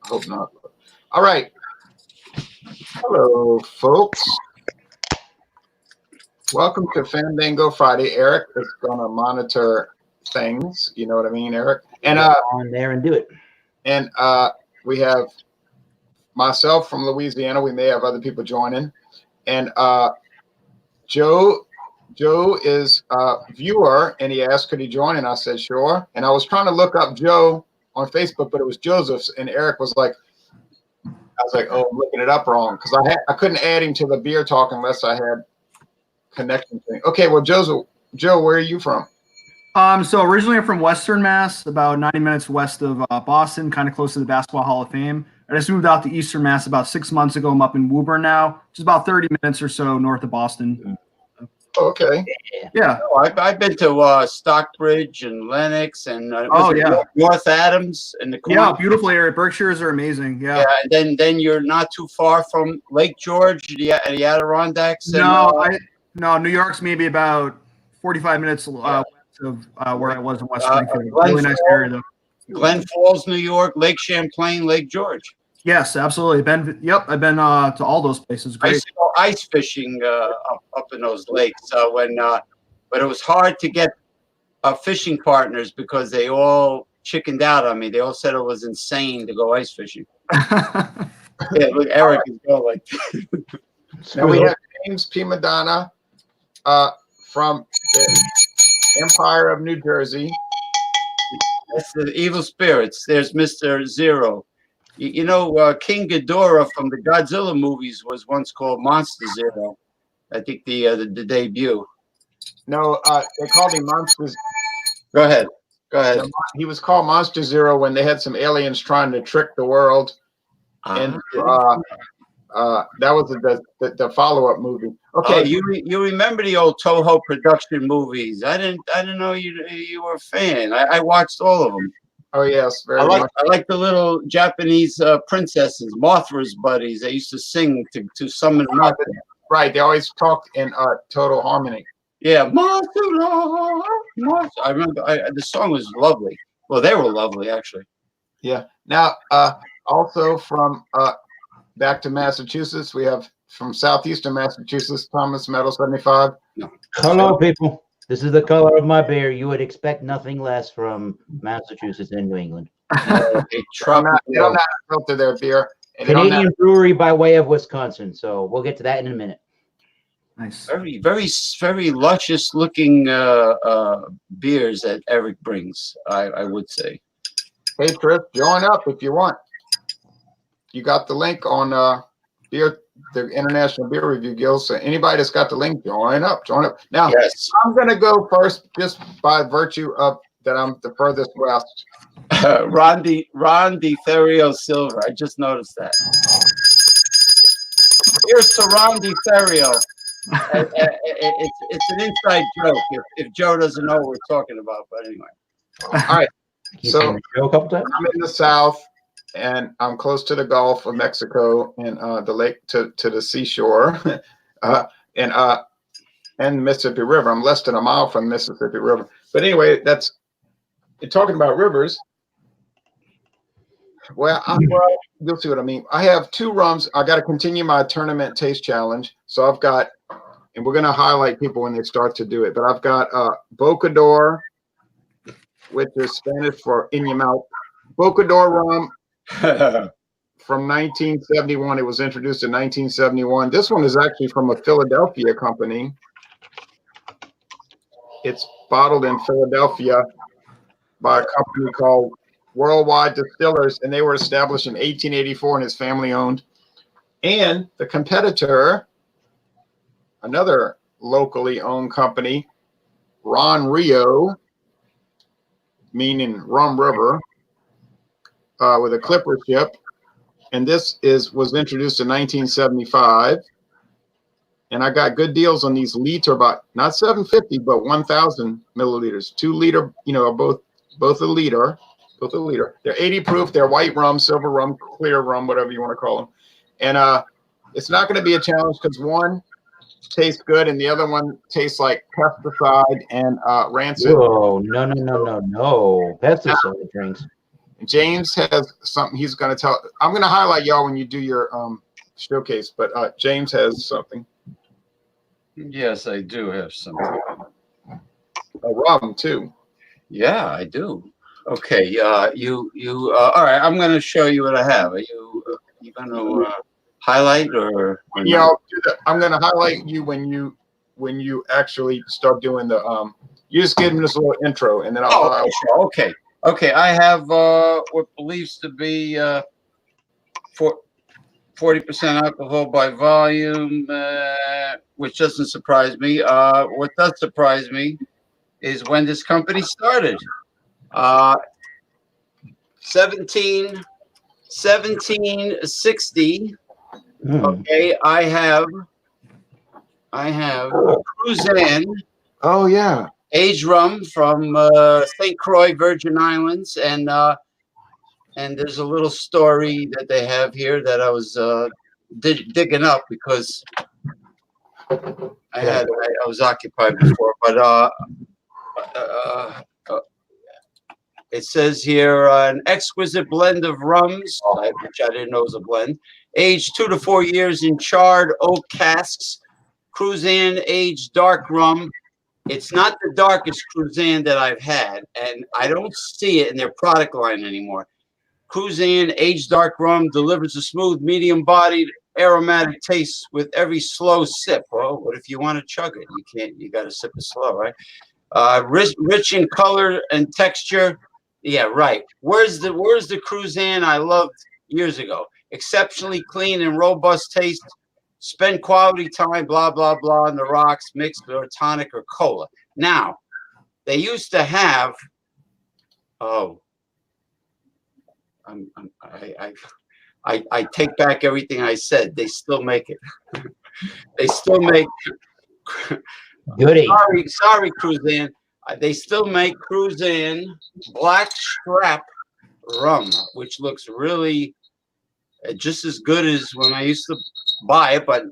I hope not. All right. Hello, folks. Welcome to Fandango Friday. Eric is going to monitor things. You know what I mean, Eric? And on there and do it. And we have myself from Louisiana. We may have other people joining. And Joe is a viewer, and he asked, could he join? And I said, sure. And I was trying to look up Joe on Facebook, but it was Joseph's. And Eric was like, oh, I'm looking it up wrong, because I couldn't add him to the beer talk unless I had connection thing. Okay, well, Joe, where are you from? So originally I'm from Western Mass, about 90 minutes west of Boston, kind of close to the Basketball Hall of Fame. I just moved out to Eastern Mass about 6 months ago. I'm up in Woburn now, just about 30 minutes or so north of Boston. Okay. Yeah. Oh, I've been to Stockbridge and Lenox and North Adams and the beautiful area. Berkshires are amazing. Yeah. And then you're not too far from Lake George, the Adirondacks. No, New York's maybe about 45 minutes west of where I was in West Springfield. Really nice area though. Glen Falls, New York, Lake Champlain, Lake George. Yes, absolutely. I've been to all those places. Great. I used to go ice fishing up in those lakes but it was hard to get fishing partners because they all chickened out on me. They all said it was insane to go ice fishing. Yeah, look, Eric is going like. Now we have James P. Madonna from the Empire of New Jersey. That's the evil spirits. There's Mr. Zero. You know, King Ghidorah from the Godzilla movies was once called Monster Zero. I think the debut. No, they called him Monsters. Go ahead. He was called Monster Zero when they had some aliens trying to trick the world, and that was the follow-up movie. Okay, you remember the old Toho production movies? I didn't know you were a fan. I watched all of them. Oh yes, very much. I like the little Japanese princesses, Mothra's buddies. They used to sing to summon Mothra. Right, they always talk in total harmony. Yeah, Mothra. I remember the song was lovely. Well, they were lovely actually. Yeah. Now, also from back to Massachusetts, we have from southeastern Massachusetts, Thomas Meadow 75. Hello, people. This is the color of my beer. You would expect nothing less from Massachusetts and New England. They don't have to filter their beer. Canadian brewery by way of Wisconsin. So we'll get to that in a minute. Nice. Very, very, very luscious looking beers that Eric brings, I would say. Hey, Chris, join up if you want. You got the link on the International Beer Review Guild. So anybody that's got the link, join up. Now, yes. I'm going to go first just by virtue of that I'm the furthest west. Ron DeFerrio Silver. I just noticed that. Here's to Ron DeFerrio. It's an inside joke if Joe doesn't know what we're talking about. But anyway. All right. So I'm in the South. And I'm close to the Gulf of Mexico and the lake to the seashore, and the Mississippi River. I'm less than a mile from the Mississippi River. But anyway, you're talking about rivers. Well, you'll see what I mean. I have two rums. I got to continue my tournament taste challenge. So I've got, and we're going to highlight people when they start to do it. But I've got Bocador, which is Spanish for in your mouth. Bocador rum. From 1971. It was introduced in 1971. This one is actually from a Philadelphia company. It's bottled in Philadelphia by a company called Worldwide Distillers, and they were established in 1884 and is family owned. And the competitor, another locally owned company, Ron Rio, meaning Rum River, with a clipper ship, and this was introduced in 1975. And I got good deals on these liter, about not 750, but 1,000 milliliters, 2 liter. Both a liter. They're 80 proof. They're white rum, silver rum, clear rum, whatever you want to call them. And it's not going to be a challenge because one tastes good and the other one tastes like pesticide and rancid. Whoa, no. Pesticide drinks. James has something he's going to tell. I'm going to highlight y'all when you do your showcase, but James has something. Yes, I do have something. A rum too. Yeah, I do. Okay. You. All right. I'm going to show you what I have. Are you going to highlight or Yeah, I'll do that. I'm going to highlight you when you actually start doing the. You just give him this little intro, and then I'll. Oh, okay. Okay. I have what believes to be 40% alcohol by volume, which doesn't surprise me. What does surprise me is when this company started. 1760. Okay, I have Cruzan. Oh yeah. Aged rum from St. Croix, Virgin Islands, and there's a little story that they have here that I was digging up because I was occupied before, but it says here an exquisite blend of rums, which I didn't know was a blend, aged 2 to 4 years in charred oak casks. Cruzan aged dark rum. It's not the darkest Cruzan that I've had, and I don't see it in their product line anymore. Cruzan aged dark rum delivers a smooth, medium-bodied, aromatic taste with every slow sip. Well, what if you want to chug it? You can't. You got to sip it slow, right? Rich in color and texture. Yeah, right. Where's the Cruzan I loved years ago? Exceptionally clean and robust taste. Spend quality time, blah, blah, blah, on the rocks, mixed with tonic or cola. Now, they used to have, I take back everything I said. They still make it. They still make, Goody. sorry, Cruzan. They still make Cruzan Black Strap rum, which looks really just as good as when I used to buy it, but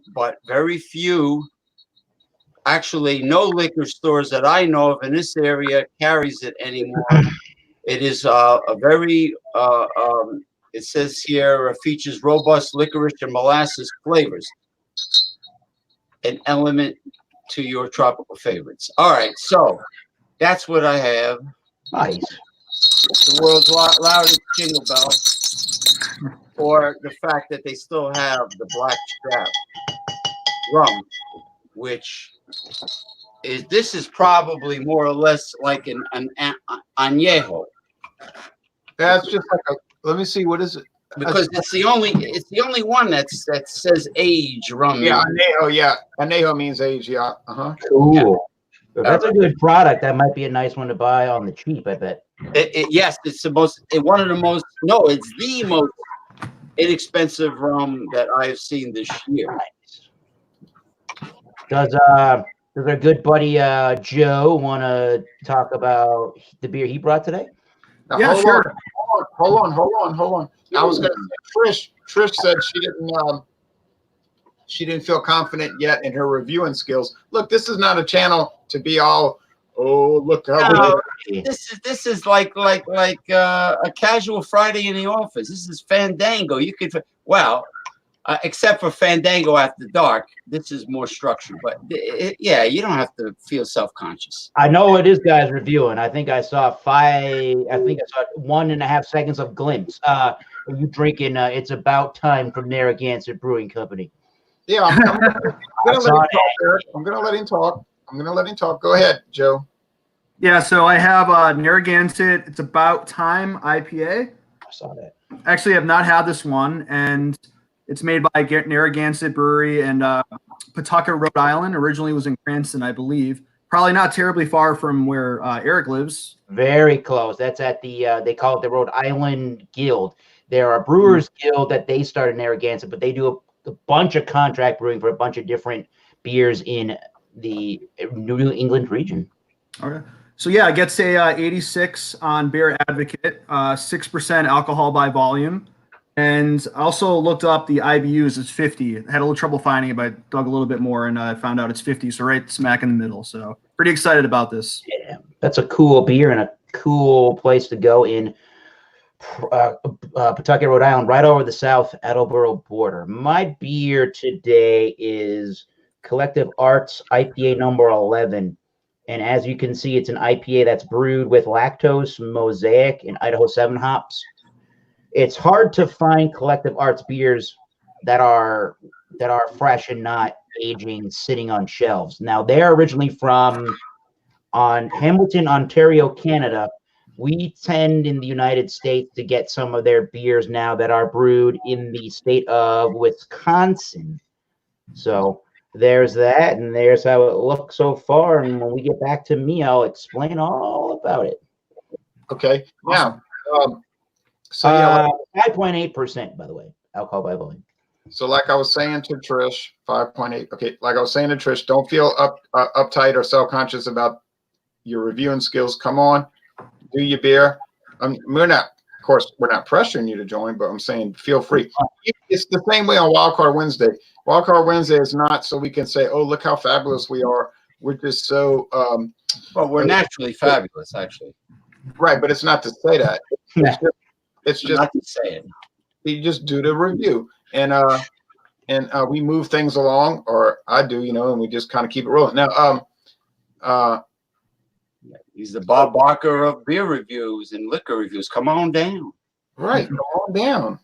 very few, actually no liquor stores that I know of in this area carries it anymore. It is a very it says here features robust licorice and molasses flavors, an element to your tropical favorites. All right, so that's what I have. Nice. The world's loudest jingle bell, or the fact that they still have the Black Strap rum, which this is probably more or less like an añejo. That's just like a. Let me see. What is it? Because it's the only one that says age rum. Yeah, añejo. Yeah, añejo means age. Yeah. Cool. Yeah. If that's a good product, that might be a nice one to buy on the cheap, I bet. Yes, it's the most. One of the most. No, it's the most inexpensive rum that I've seen this year. Nice. Does our good buddy Joe want to talk about the beer he brought today? Now, Yeah, sure. Hold on. I was going to say, Trish said she didn't feel confident yet in her reviewing skills. Look, this is not a channel to be all, oh, look how this is like a casual Friday in the office. This is Fandango. You could, except for Fandango After Dark, this is more structured. But yeah, you don't have to feel self-conscious. I know what this guy's reviewing. I think I saw 1.5 seconds of glimpse. Are you drinking It's About Time from Narragansett Brewing Company? Yeah, I'm gonna let him talk. Go ahead, Joe. Yeah, so I have Narragansett It's About Time IPA. I saw that. Actually, I've not had this one, and it's made by Narragansett Brewery in Pawtucket, Rhode Island. Originally was in Cranston, I believe. Probably not terribly far from where Eric lives. Very close. That's at the they call it the Rhode Island Guild. There are Brewers Guild that they started in Narragansett, but they do a bunch of contract brewing for a bunch of different beers in the New England region. Okay. So yeah, it gets a 86 on Beer Advocate, 6% alcohol by volume. And I also looked up the IBUs. It's 50. I had a little trouble finding it, but I dug a little bit more and I found out it's 50. So right smack in the middle. So pretty excited about this. Yeah, that's a cool beer and a cool place to go in Pawtucket, Rhode Island, right over the South Attleboro border. My beer today is Collective Arts IPA number 11. And as you can see, it's an IPA that's brewed with lactose, mosaic, and Idaho 7 hops. It's hard to find Collective Arts beers that are fresh and not aging, sitting on shelves. Now, they're originally from Hamilton, Ontario, Canada. We tend in the United States to get some of their beers now that are brewed in the state of Wisconsin. So there's that, and there's how it looks so far. And when we get back to me, I'll explain all about it. Okay. Now, so yeah, 5.8%, by the way, alcohol by volume. so like I was saying to Trish, 5.8. Okay, like I was saying to Trish, don't feel uptight or self-conscious about your reviewing skills. Come on, do your beer. We're not, of course, we're not pressuring you to join, but I'm saying feel free. It's the same way on Wildcard Wednesday. Wildcard Wednesday is not so we can say, oh, look how fabulous we are. We're just so well, we're naturally fabulous, actually. right, but it's not to say that. It's just not to say it. You just do the review, and we move things along, or I do, and we just kind of keep it rolling. Now, he's the Bob Barker of beer reviews and liquor reviews. Come on down. right, come on down.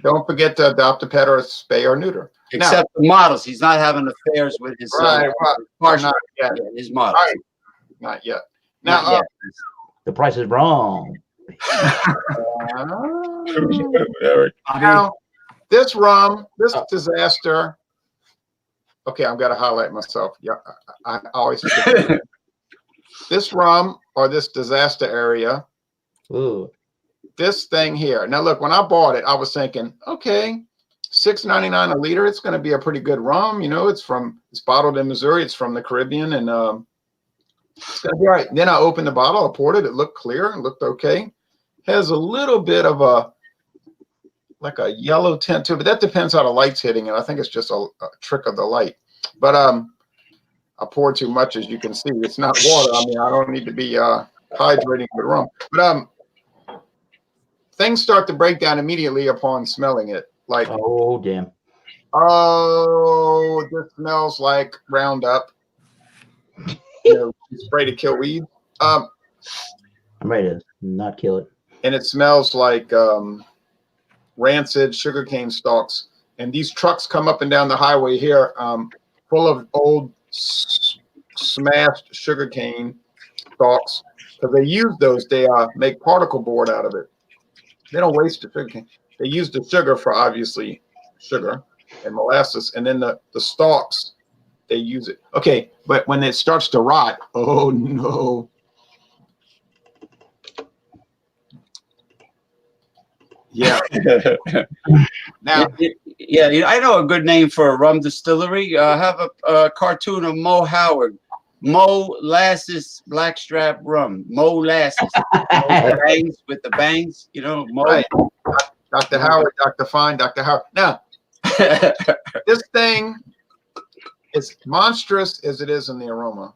Don't forget to adopt a pet or spay or neuter. Except the models. He's not having affairs with his not yet. His models. Right. Not yet. Now, the price is wrong. Now, this rum, this disaster. Okay, I've got to highlight myself. Yeah, I always forget. This rum or this disaster area. Ooh. This thing here. Now, look, when I bought it, I was thinking, okay, $6.99 a liter. It's going to be a pretty good rum. It's bottled in Missouri. It's from the Caribbean, and it's going to be all right. Then I opened the bottle. I poured it. It looked clear and looked okay. Has a little bit of a yellow tint to it, but that depends how the light's hitting it. I think it's just a trick of the light. But I poured too much, as you can see. It's not water. I mean, I don't need to be hydrating with rum. But things start to break down immediately upon smelling it. Like, oh damn! Oh, this smells like Roundup. Spray to kill weeds. I'm ready to not kill it. And it smells like rancid sugarcane stalks. And these trucks come up and down the highway here, full of old smashed sugarcane stalks. Because they use those, they make particle board out of it. They don't waste the sugarcane. They use the sugar for obviously sugar and molasses, and then the stalks, they use it. Okay, but when it starts to rot, oh no. Yeah. Now, yeah, I know a good name for a rum distillery. Have a cartoon of Mo Howard. Molasses Blackstrap rum. Molasses. Bangs with the bangs, Mo. Right. Dr. Howard, Dr. Fine, Dr. Howard. Now, this thing is monstrous as it is in the aroma.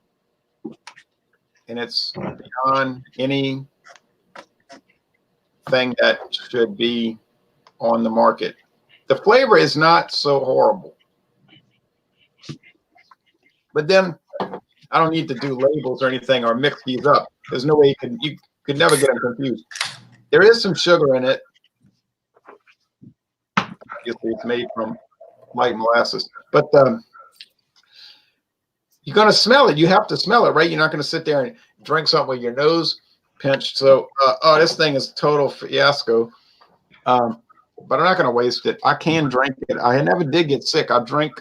And it's beyond any thing that should be on the market. The flavor is not so horrible. But then I don't need to do labels or anything or mix these up. There's no way you could never get them confused. There is some sugar in it. Obviously, it's made from light molasses. But you're going to smell it. You have to smell it, right? You're not going to sit there and drink something with your nose pinched. So, this thing is total fiasco. But I'm not going to waste it. I can drink it. I never did get sick. I drink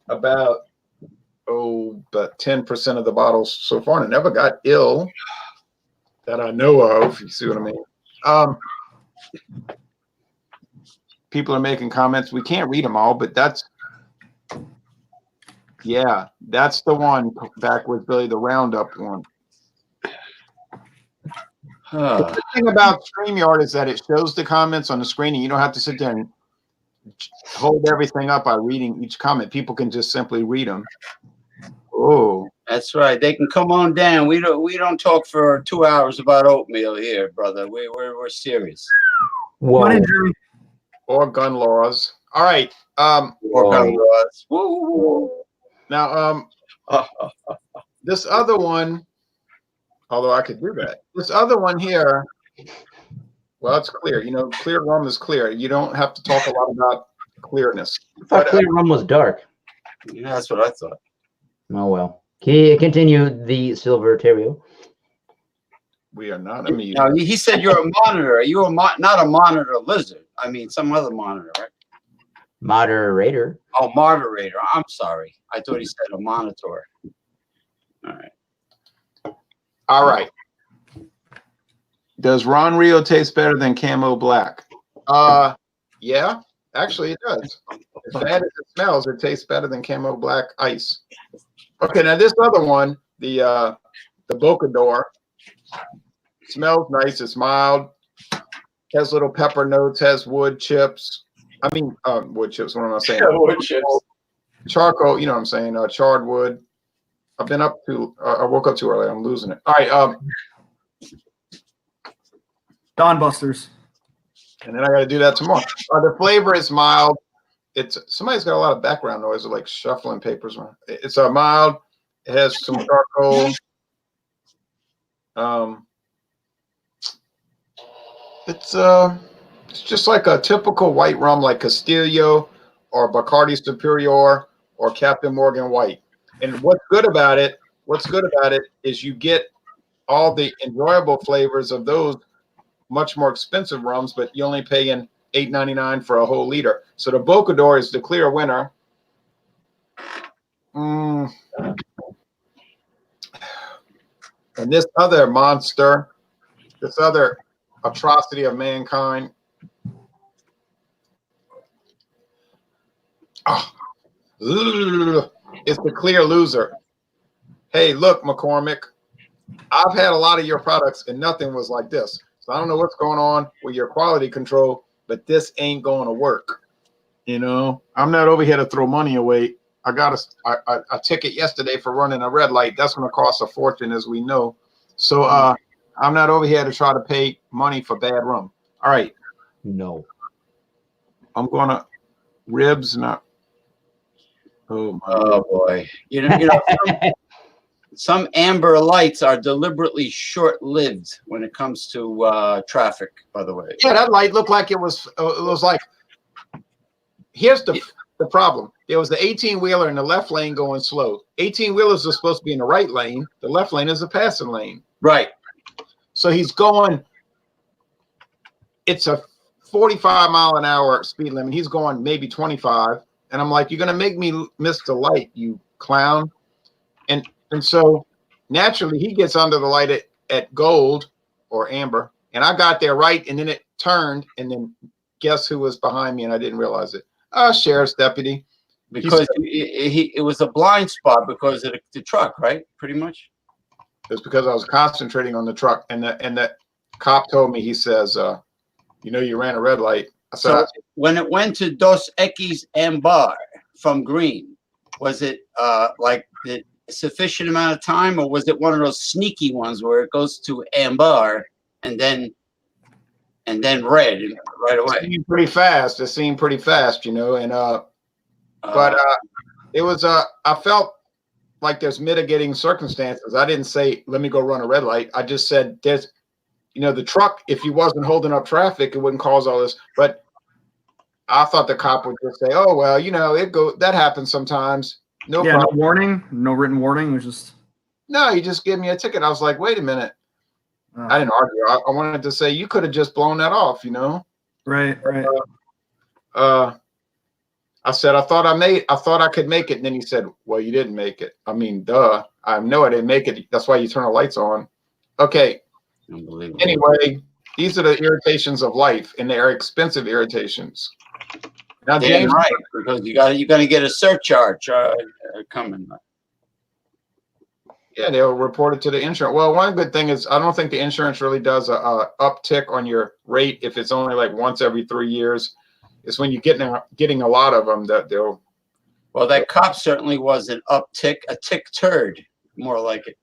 about 10% of the bottles so far, and I never got ill that I know of. You see what I mean? People are making comments. We can't read them all, but that's the one back with Billy, the Roundup one. The thing about StreamYard is that it shows the comments on the screen, and you don't have to sit there and hold everything up by reading each comment. People can just simply read them. Oh, That's right. They can come on down. We don't talk for 2 hours about oatmeal here, brother. We're serious. Whoa. Come on in, Jeremy. Or gun laws. All right. Or gun laws. Woo. Now, this other one, although I could do that, this other one here, well, it's clear. You know, clear rum is clear. You don't have to talk a lot about clearness. I thought clear rum was dark. Yeah, that's what I thought. Oh well. Continue the Silver Terrio. We are not immune. Now, he said you're a monitor. Are you not a monitor lizard? I mean, some other monitor, right? Moderator. Oh, moderator. I'm sorry. I thought he said a monitor. All right. All right. Does Ron Rio taste better than Camo Black? Yeah, actually it does. As bad as it smells, it tastes better than Camo Black Ice. Okay, now this other one, the Bocador, smells nice. It's mild. Has little pepper notes. Has wood chips. I mean, wood chips. What am I saying? Wood chips. Charcoal. You know what I'm saying? Charred wood. I've been up to. I woke up too early. I'm losing it. All right. Don Busters. And then I got to do that tomorrow. The flavor is mild. It's somebody's got a lot of background noise, like shuffling papers. It's mild. It has some charcoal. It's just like a typical white rum, like Castillo or Bacardi Superior or Captain Morgan White. And what's good about it is you get all the enjoyable flavors of those much more expensive rums, but you only pay in $8.99 for a whole liter. So the Bocador is the clear winner. And this other monster, this other atrocity of mankind, it's the clear loser. Hey, look, McCormick, I've had a lot of your products and nothing was like this. So I don't know what's going on with your quality control, but this ain't going to work. You know, I'm not over here to throw money away. I got a ticket yesterday for running a red light. That's going to cost a fortune, as we know. So I'm not over here to try to pay money for bad rum. All right. No. I'm going to ribs, not. Oh boy. You know some amber lights are deliberately short-lived when it comes to traffic, by the way. Yeah, that light looked like it was like, here's the problem. There was the 18-wheeler in the left lane going slow. 18-wheelers are supposed to be in the right lane. The left lane is a passing lane. Right. So he's going, it's a 45-mile-an-hour speed limit. He's going maybe 25. And I'm like, you're going to make me miss the light, you clown. And so naturally he gets under the light at gold or amber. And I got there right. And then it turned. And then guess who was behind me? And I didn't realize it. Sheriff's deputy. Because it was a blind spot because of the truck, right? Pretty much. It was because I was concentrating on the truck. And the cop told me, he says, you know, you ran a red light. I said, so when it went to Dos Equis Ambar from green, was it like the sufficient amount of time, or was it one of those sneaky ones where it goes to ambar and then red right away? It seemed pretty fast. It seemed pretty fast, you know, and but it was I felt like there's mitigating circumstances. I didn't say let me go run a red light. I just said there's, you know, the truck, if he wasn't holding up traffic, it wouldn't cause all this. But I thought the cop would just say, oh well, you know, that happens sometimes. No problem. No warning, no written warning. It was just no, he just gave me a ticket. I was like, wait a minute. I didn't argue. I wanted to say you could have just blown that off, you know. Right. I said I thought I could make it, and then he said, well, you didn't make it. I mean, duh. I know I didn't make it. That's why you turn the lights on. Okay. Unbelievable. Anyway, these are the irritations of life, and they are expensive irritations. Now, James, right, because you're gonna get a surcharge coming. Yeah, they'll report it to the insurance. Well, one good thing is I don't think the insurance really does a uptick on your rate if it's only like once every 3 years. It's when you're getting a lot of them that they'll. Well, that cop certainly was an uptick, a tick turd. more like it?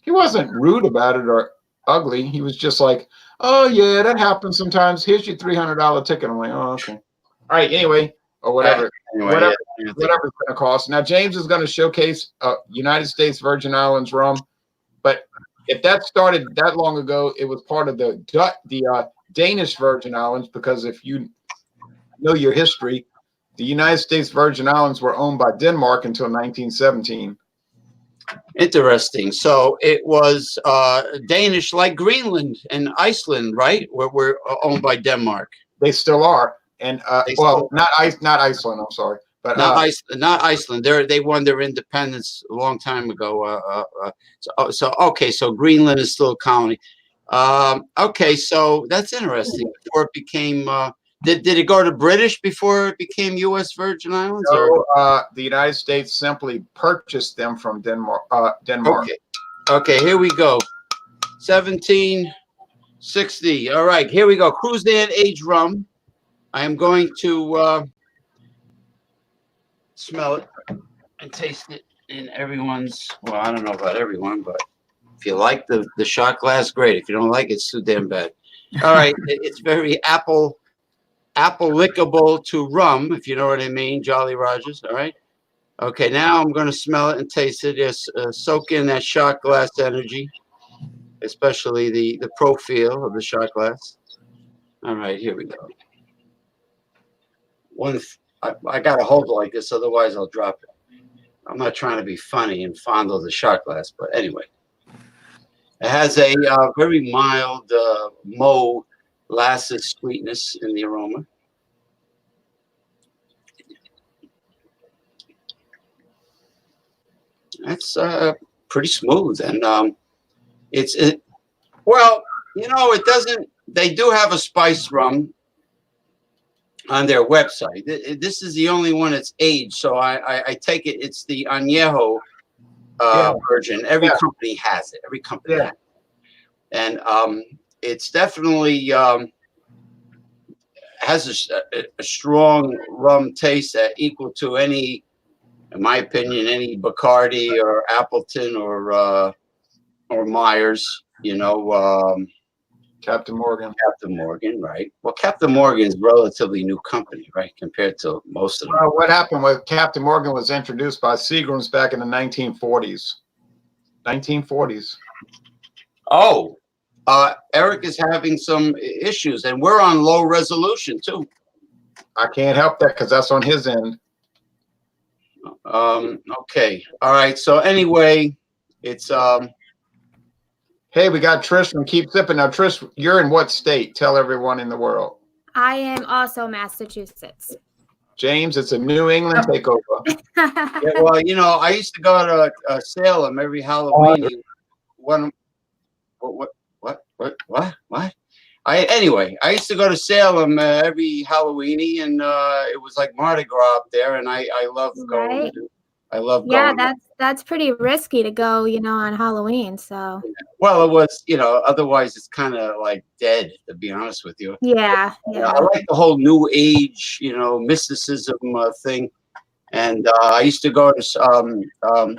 He wasn't rude about it or ugly. He was just like, "Oh yeah, that happens sometimes. Here's your $300 ticket." I'm like, "Oh, okay. All right, anyway, or whatever, Anyway, whatever, yeah. whatever it's gonna cost." Now James is gonna showcase United States Virgin Islands rum, but if that started that long ago, it was part of the Danish Virgin Islands, because if you know your history, the United States Virgin Islands were owned by Denmark until 1917. Interesting. So it was Danish, like Greenland and Iceland, right? Where we're owned by Denmark. They still are, and not Iceland. I'm sorry, but not Iceland. They won their independence a long time ago. So Greenland is still a colony. Okay, so that's interesting. Before it became, did it go to British before it became U.S. Virgin Islands? No, the United States simply purchased them from Denmark. Okay, here we go. 1760. All right, here we go. Cruzan aged rum. I am going to smell it and taste it in everyone's. Well, I don't know about everyone, but if you like the shot glass, great. If you don't like it, it's too damn bad. All right, it's very apple lickable to rum, if you know what I mean, Jolly Rogers. All right. Okay, now I'm going to smell it and taste it. Just soak in that shot glass energy, especially the profile of the shot glass. All right, here we go. I got to hold it like this, otherwise I'll drop it. I'm not trying to be funny and fondle the shot glass, but anyway. It has a very mild molasses sweetness in the aroma. That's pretty smooth, and well, you know, it doesn't. They do have a spice rum on their website. This is the only one that's aged, so I take it it's the añejo version. Every company has it. Every company has it. And it's definitely has a strong rum taste equal to any, in my opinion, any Bacardi or Appleton or Myers. You know, Captain Morgan. Captain Morgan, right? Well, Captain Morgan is a relatively new company, right, compared to most of them. Well, what happened with Captain Morgan was introduced by Seagram's back in the 1940s. 1940s. Oh, Eric is having some issues, and we're on low resolution too. I can't help that because that's on his end. Okay. All right. So anyway, it's Hey, we got Trish from Keep Sipping. Now, Trish, you're in what state? Tell everyone in the world. I am also Massachusetts. James, it's a New England takeover. yeah, well, you know, I used to go to Salem every Halloween. What? Anyway, I used to go to Salem every Halloween, and it was like Mardi Gras up there, and I love going. Right? I love going. Yeah, that's pretty risky to go, you know, on Halloween. So. Well, it was, you know, otherwise it's kind of like dead, to be honest with you. Yeah. I like the whole New Age, you know, mysticism thing. And I used to go to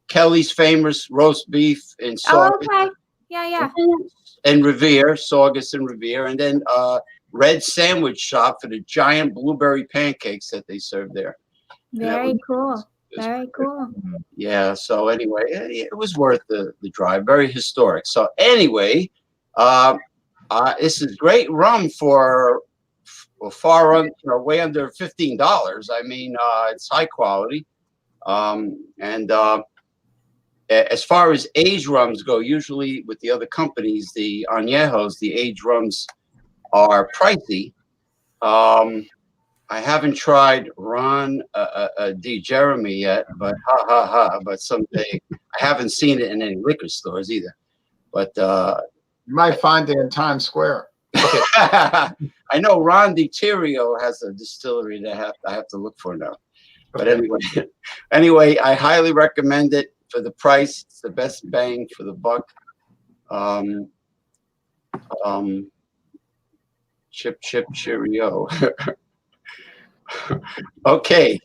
Kelly's famous roast beef in Saugus. Oh, okay. Yeah. And Revere, Saugus and Revere. And then Red Sandwich Shop for the giant blueberry pancakes that they served there. Very cool. Very cool. Yeah. So anyway, it was worth the drive. Very historic. So anyway, this is great rum for way under $15. I mean, it's high quality. And as far as aged rums go, usually with the other companies, the añejos, the aged rums are pricey. I haven't tried Ron D. Jeremy yet, but but someday. I haven't seen it in any liquor stores either. But you might find it in Times Square. Okay. I know Ron DiTirio has a distillery that I have to look for now. But anyway, I highly recommend it for the price. It's the best bang for the buck. Chip cheerio. Okay.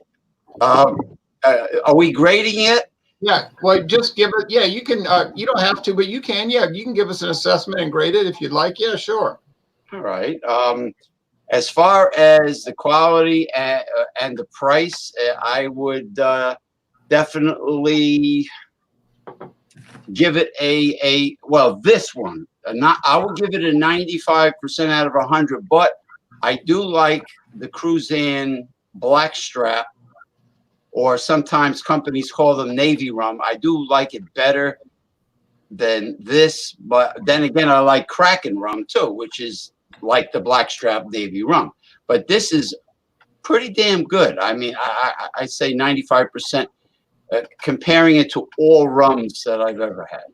Are we grading it? Yeah, well, just give it. Yeah, you can. You don't have to, but you can. Yeah, you can give us an assessment and grade it if you'd like. Yeah, sure. All right. As far as the quality and the price, I would definitely give it well, this one. Not. I would give it a 95% out of 100. But I do like the Cruzan Blackstrap, or sometimes companies call them Navy rum. I do like it better than this, but then again, I like Kraken rum too, which is like the Blackstrap Navy rum. But this is pretty damn good. I mean, I say 95%, comparing it to all rums that I've ever had.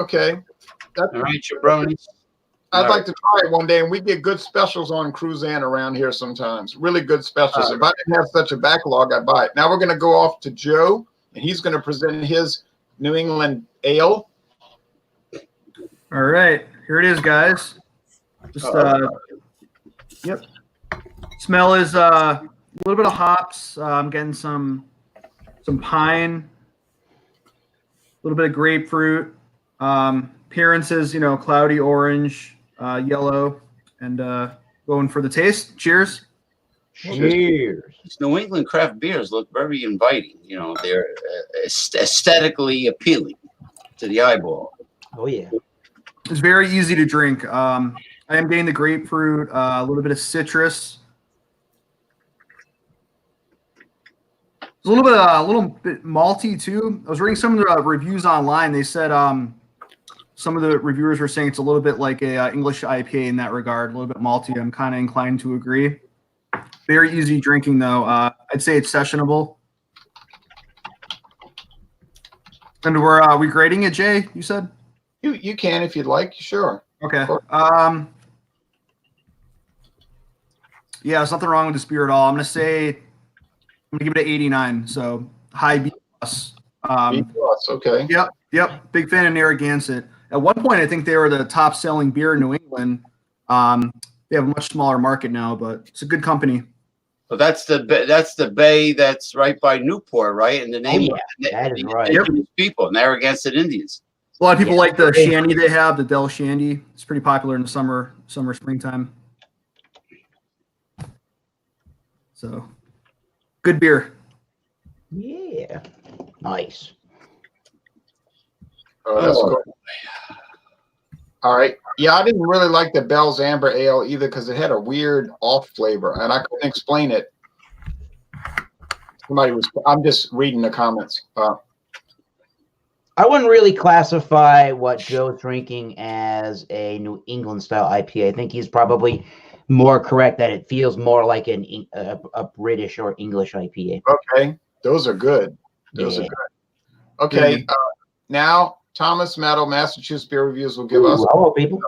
Okay. All right, jabronis. I'd like to try it one day, and we get good specials on Cruzan around here sometimes. Really good specials. If I didn't have such a backlog, I'd buy it. Now we're going to go off to Joe, and he's going to present his New England ale. All right, here it is, guys. Just yep. Smell is a little bit of hops. I'm getting some pine, a little bit of grapefruit. Appearances, cloudy orange, yellow, and going for the taste. Cheers. Cheers. These New England craft beers look very inviting. They're aesthetically appealing to the eyeball. Oh yeah. It's very easy to drink. I am getting the grapefruit, a little bit of citrus. It's a little bit malty too. I was reading some of the reviews online. They said some of the reviewers were saying it's a little bit like a English IPA in that regard, a little bit malty. I'm kind of inclined to agree. Very easy drinking though. I'd say it's sessionable. And are we grading it, Jay? You said You can if you'd like. Sure. okay. Yeah, there's nothing wrong with this beer at all. I'm gonna give it an 89. So high B plus. B plus. Okay. Yep. Big fan of Narragansett. At one point, I think they were the top selling beer in New England. They have a much smaller market now, but it's a good company. Well, that's the bay that's right by Newport, right? And the name that is right. Indigenous people, Narragansett Indians. A lot of people like the shandy they have, the Del Shandy. It's pretty popular in the summer, springtime. So, good beer. Yeah. Nice. Oh, that's cool. All right. Yeah, I didn't really like the Bell's Amber Ale either because it had a weird off flavor, and I couldn't explain it. I'm just reading the comments. I wouldn't really classify what Joe's drinking as a New England style IPA. I think he's probably more correct that it feels more like a British or English IPA. Okay. Those are good. Those are good. Okay. Now, Thomas Meadow, Massachusetts Beer Reviews will give us. Hello, people.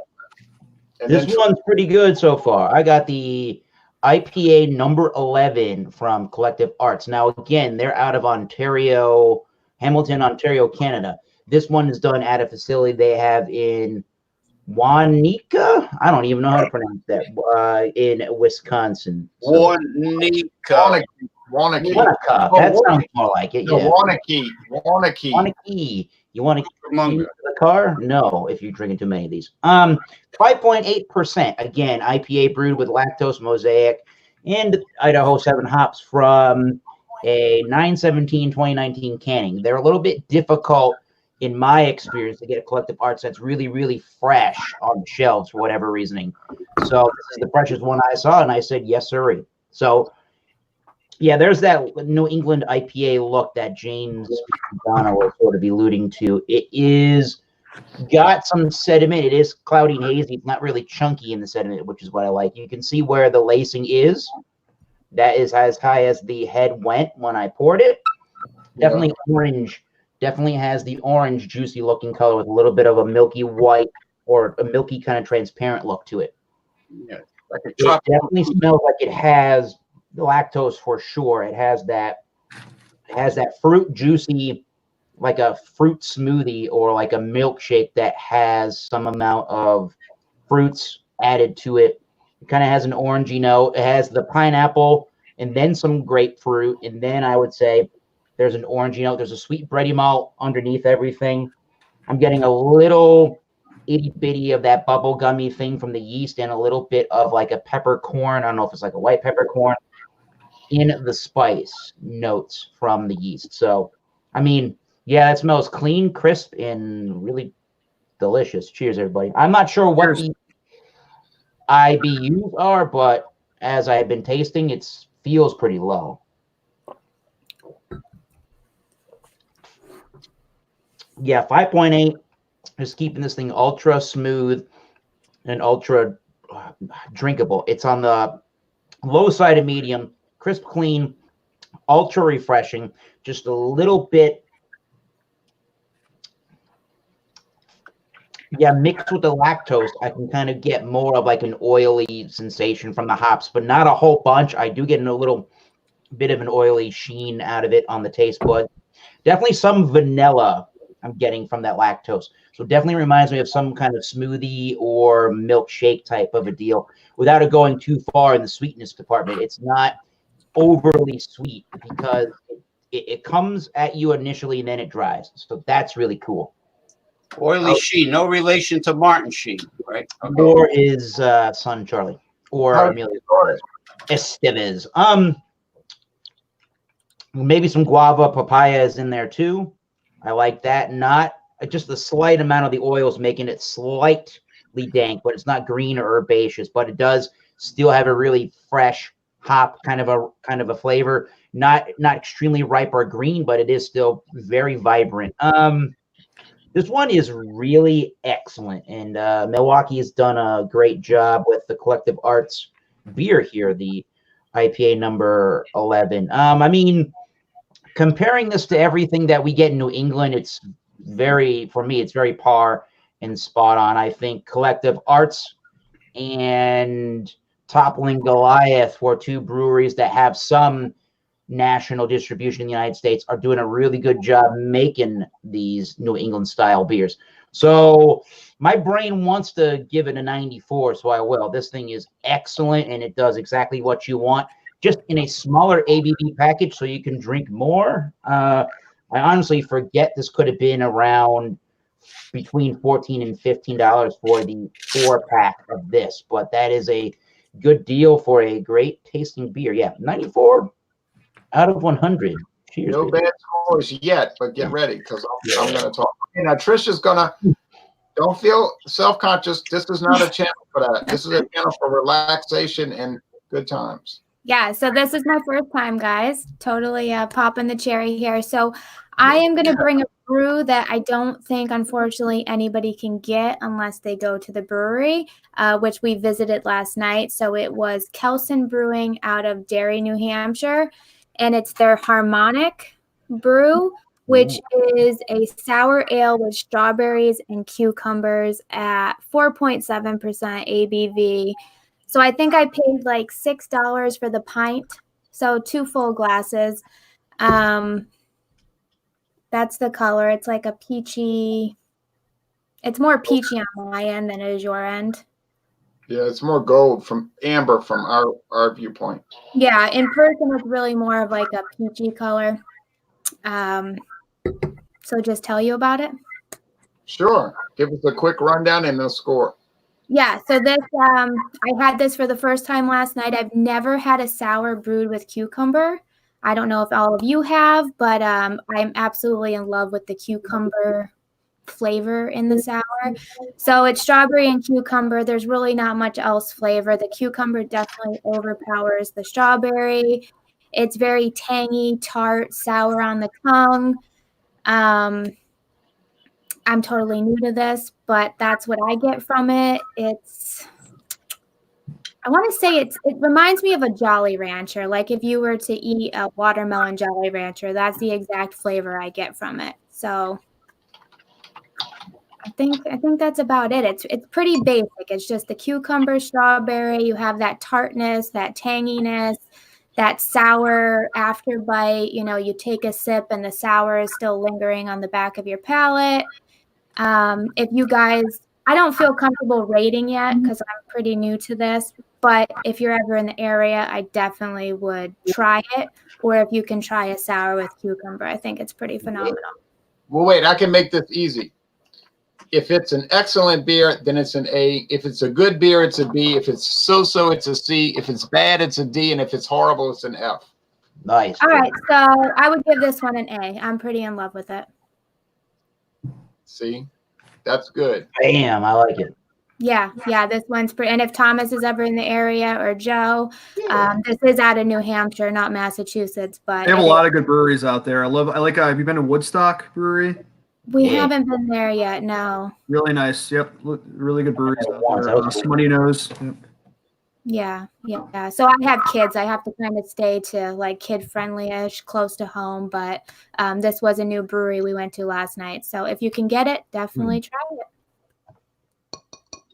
This one's pretty good so far. I got the IPA number 11 from Collective Arts. Now, again, they're out of Ontario, Hamilton, Ontario, Canada. This one is done at a facility they have in Wanika. I don't even know how to pronounce that. In Wisconsin. So. Waunakee. That sounds more like it. No, Yeah. Waunakee. You want to get into the car? No, if you're drinking too many of these. 5.8%. Again, IPA brewed with lactose, mosaic, and Idaho 7 hops from a 9/17/2019 canning. They're a little bit difficult, in my experience, to get a Collective Arts that's really, really fresh on the shelves for whatever reasoning. So this is the freshest one I saw, and I said, yes, sir. So, yeah, there's that New England IPA look that James Donna was sort of alluding to. It is got some sediment. It is cloudy and hazy. It's not really chunky in the sediment, which is what I like. You can see where the lacing is. That is as high as the head went when I poured it. Definitely orange. Definitely has the orange, juicy looking color with a little bit of a milky white or a milky kind of transparent look to it. Yeah, like a It chocolate. definitely smells like it has the lactose for sure. It has that fruit juicy, like a fruit smoothie or like a milkshake that has some amount of fruits added to it. It kind of has an orangey note. It has the pineapple and then some grapefruit. And then I would say There's an orangey note. There's a sweet bready malt underneath everything. I'm getting a little itty bitty of that bubble gummy thing from the yeast and a little bit of like a peppercorn. I don't know if it's like a white peppercorn in the spice notes from the yeast. So, I mean, yeah, it smells clean, crisp, and really delicious. Cheers, everybody. I'm not sure what the IBUs are, but as I've been tasting, it feels pretty low. Yeah, 5.8 is keeping this thing ultra smooth and ultra drinkable. It's on the low side of medium, crisp, clean, ultra refreshing, just a little bit. Yeah, mixed with the lactose, I can kind of get more of like an oily sensation from the hops, but not a whole bunch. I do get a little bit of an oily sheen out of it on the taste bud. Definitely some vanilla I'm getting from that lactose. So definitely reminds me of some kind of smoothie or milkshake type of a deal without it going too far in the sweetness department. It's not overly sweet because it comes at you initially and then it dries. So that's really cool. Oily Sheen, no relation to Martin Sheen, right? Okay. Or his son Charlie, or Amelia Estevez. Maybe some guava, papaya is in there too. I like that. Not just the slight amount of the oils making it slightly dank, but it's not green or herbaceous. But it does still have a really fresh hop kind of a flavor. Not extremely ripe or green, but it is still very vibrant. This one is really excellent, and Milwaukee has done a great job with the Collective Arts beer here, the IPA number 11. I mean, comparing this to everything that we get in New England, it's very par and spot on. I think Collective Arts and Toppling Goliath were two breweries that have some national distribution in the United States are doing a really good job making these New England style beers. So my brain wants to give it a 94, so I will. This thing is excellent and it does exactly what you want, just in a smaller ABV package so you can drink more. I honestly forget this could have been around between $14 and $15 for the 4-pack of this, but that is a good deal for a great tasting beer. Yeah, 94 out of 100. Cheers. No bad scores yet, but get ready because I'm going to talk. Now, Trisha's going to, don't feel self-conscious. This is not a channel for that. This is a channel for relaxation and good times. Yeah, so this is my first time, guys. Totally popping the cherry here. So I am going to bring a brew that I don't think, unfortunately, anybody can get unless they go to the brewery, which we visited last night. So it was Kelson Brewing out of Derry, New Hampshire, and it's their Harmonic brew, which is a sour ale with strawberries and cucumbers at 4.7% ABV. So I think I paid like $6 for the pint. So 2 full glasses. That's the color. It's like a peachy. It's more peachy on my end than it is your end. Yeah, it's more gold from amber from our viewpoint. Yeah, in person it's really more of like a peachy color. So just tell you about it. Sure. Give us a quick rundown and the score. Yeah, so this I had this for the first time last night. I've never had a sour brewed with cucumber. I don't know if all of you have, but I'm absolutely in love with the cucumber flavor in the sour. So it's strawberry and cucumber. There's really not much else flavor. The cucumber definitely overpowers the strawberry. It's very tangy, tart, sour on the tongue. I'm totally new to this, but that's what I get from it. I want to say it reminds me of a Jolly Rancher. Like if you were to eat a watermelon Jolly Rancher, that's the exact flavor I get from it. So I think that's about it. It's pretty basic. It's just the cucumber, strawberry. You have that tartness, that tanginess, that sour after bite. You know, you take a sip and the sour is still lingering on the back of your palate. If you guys I don't feel comfortable rating yet because I'm pretty new to this. But if you're ever in the area, I definitely would try it. Or if you can try a sour with cucumber, I think it's pretty phenomenal. Well, wait, I can make this easy. If it's an excellent beer, then it's an A. If it's a good beer, it's a B. If it's so-so, it's a C. If it's bad, it's a D. And if it's horrible, it's an F. Nice. All right, so I would give this one an A. I'm pretty in love with it. See, that's good. Bam, I like it. Yeah, this one's pretty. And if Thomas is ever in the area or Joe, this is out of New Hampshire, not Massachusetts, but They have a lot of good breweries out there. Have you been to Woodstock Brewery? we haven't been there yet. No. Really nice. Yep. Really good breweries out Once, there. that was cool. Somebody knows. Yep. Yeah. So I have kids. I have to kind of stay to like kid friendly-ish, close to home. But this was a new brewery we went to last night. So if you can get it, definitely try it.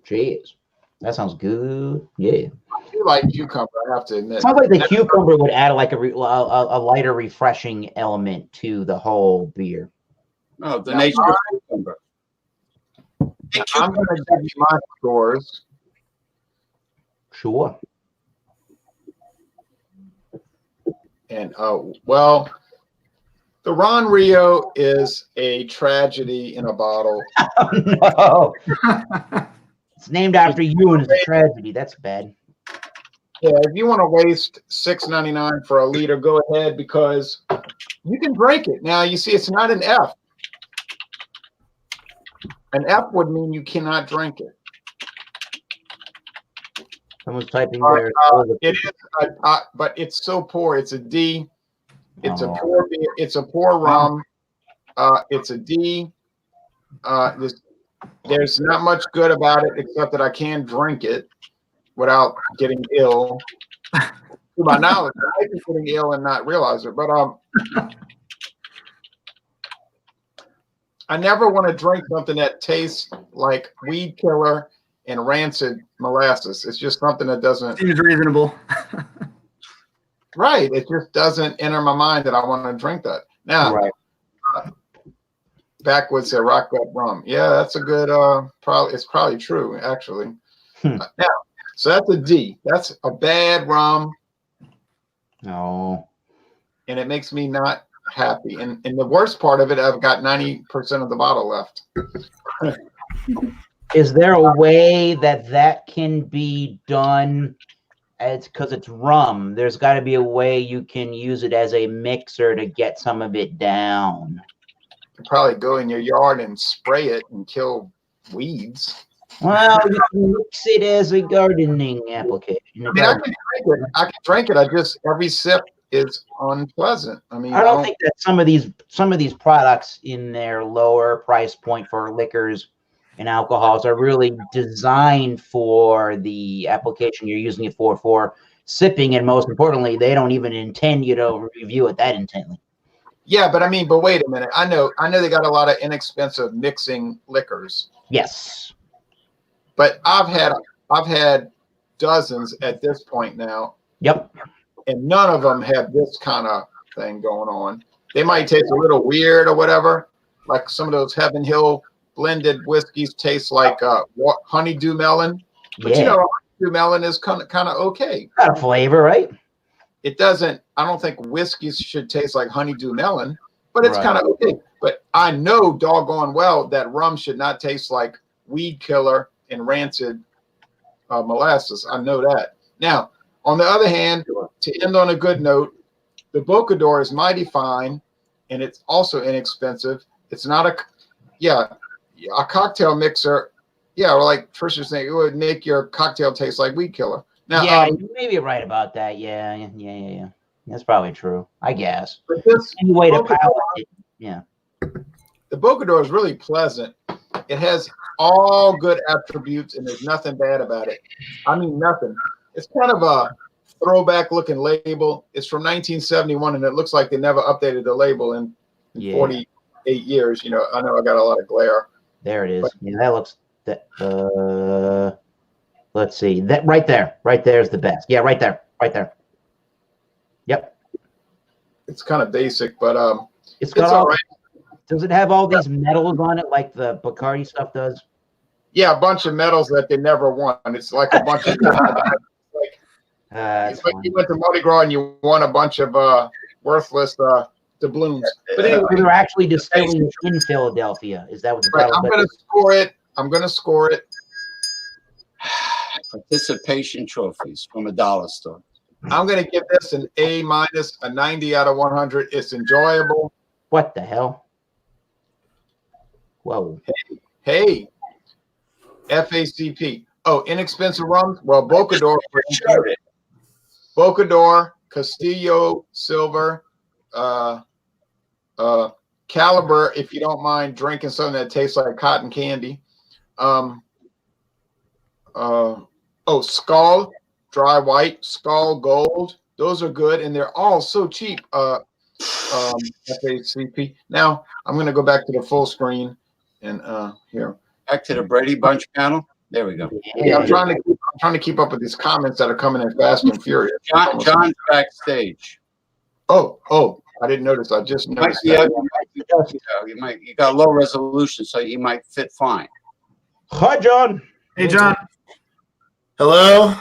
Cheers. That sounds good. Yeah. I do like cucumber, I have to admit. Sounds like the cucumber would add like a lighter, refreshing element to the whole beer. Oh, the nature of cucumber. Hey, I'm going to give you my scores. Sure. And, well, the Ron Rio is a tragedy in a bottle. Oh, no. It's named after you and it's a tragedy. That's bad. Yeah, if you want to waste $6.99 for a liter, go ahead because you can drink it. Now, you see, it's not an F. An F would mean you cannot drink it. Someone's typing But, there. it is, but it's so poor. It's a D. It's Oh. a poor beer. It's a poor rum. It's a D. There's not much good about it except that I can drink it without getting ill. To my knowledge, I might be getting ill and not realize it. But I never want to drink something that tastes like weed killer and rancid molasses. It's just something that doesn't. Seems reasonable. Right. It just doesn't enter my mind that I want to drink that. Now, Right. Backwoods said rock that rum. Yeah, that's a good, it's probably true, actually. Now, so that's a D. That's a bad rum, No. and it makes me not happy. And the worst part of it, I've got 90% of the bottle left. Is there a way that can be done? It's because it's rum. There's got to be a way you can use it as a mixer to get some of it down. You probably go in your yard and spray it and kill weeds. Well, you can mix it as a gardening application. I mean, I can drink it. I can drink it. I just every sip is unpleasant. I mean, I don't think that some of these products in their lower price point for liquors and alcohols are really designed for the application you're using it for sipping, and most importantly, they don't even intend you to review it that intently. Yeah, but I mean, but wait a minute. I know they got a lot of inexpensive mixing liquors. Yes. But I've had dozens at this point now. Yep. And none of them have this kind of thing going on. They might taste a little weird or whatever, like some of those Heaven Hill blended whiskeys taste like honeydew melon. But you know, honeydew melon is kind of okay. Got a flavor, right? It doesn't. I don't think whiskeys should taste like honeydew melon, but it's Right. kind of okay. But I know doggone well that rum should not taste like weed killer and rancid molasses. I know that. Now, on the other hand, to end on a good note, the Bocador is mighty fine, and it's also inexpensive. It's not a cocktail mixer. Yeah, or like Trisha's saying, it would make your cocktail taste like weed killer. Now, Yeah, maybe you're right about that. Yeah. That's probably true, I guess. but this Any way to Bocador- palate it. Yeah. the Bocador is really pleasant. It has all good attributes, and there's nothing bad about it. I mean, nothing. It's kind of a throwback looking label. It's from 1971, and it looks like they never updated the label in 48 years. You know, I know I got a lot of glare. There it is. Yeah, that looks let's see. That right there is the best. Yeah, right there. Yep. It's kind of basic, but It's got it's all all right. Does it have all these metals on it like the Bacardi stuff does? Yeah, a bunch of medals that they never won. It's like a bunch of it's like you went to Mardi Gras and you won a bunch of worthless doubloons. But anyway, they're actually distilling in Philadelphia. Is that what the right, title? I'm going to score it. Participation trophies from a dollar store. I'm going to give this an A-, a 90 out of 100. It's enjoyable. What the hell? Whoa. Hey, FACP. Oh, inexpensive rums? Well, Bocador, for instance. Bocador, Castillo, Silver, Caliber, if you don't mind drinking something that tastes like cotton candy. Skull, Dry White, Skull Gold. Those are good, and they're all so cheap. FACP. Now, I'm going to go back to the full screen, and here. Back to the Brady Bunch panel. There we go. Yeah, I'm trying to keep up with these comments that are coming in fast and furious. John's backstage. Oh, I didn't notice. I just noticed. You got low resolution, so you might fit fine. Hi, John. Hey, John. Hello.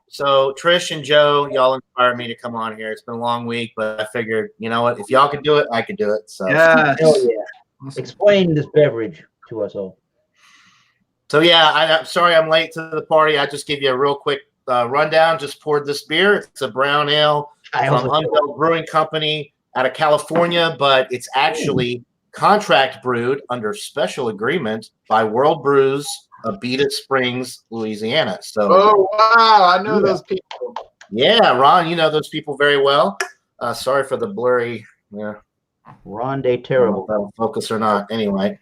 So Trish and Joe, y'all inspired me to come on here. It's been a long week, but I figured, you know what? If y'all could do it, I could do it. So Yeah. Hell yeah. Explain this beverage to us all. So yeah, I'm sorry I'm late to the party. I just give you a real quick rundown. Just poured this beer. It's a brown ale from Unveiled Brewing Company out of California, but it's actually contract brewed under special agreement by World Brews, Abita Springs, Louisiana. So Oh wow, I know those people. yeah, Ron, you know those people very well. Sorry for the blurry. Yeah, Ron Day terrible. That'll focus or not. Anyway,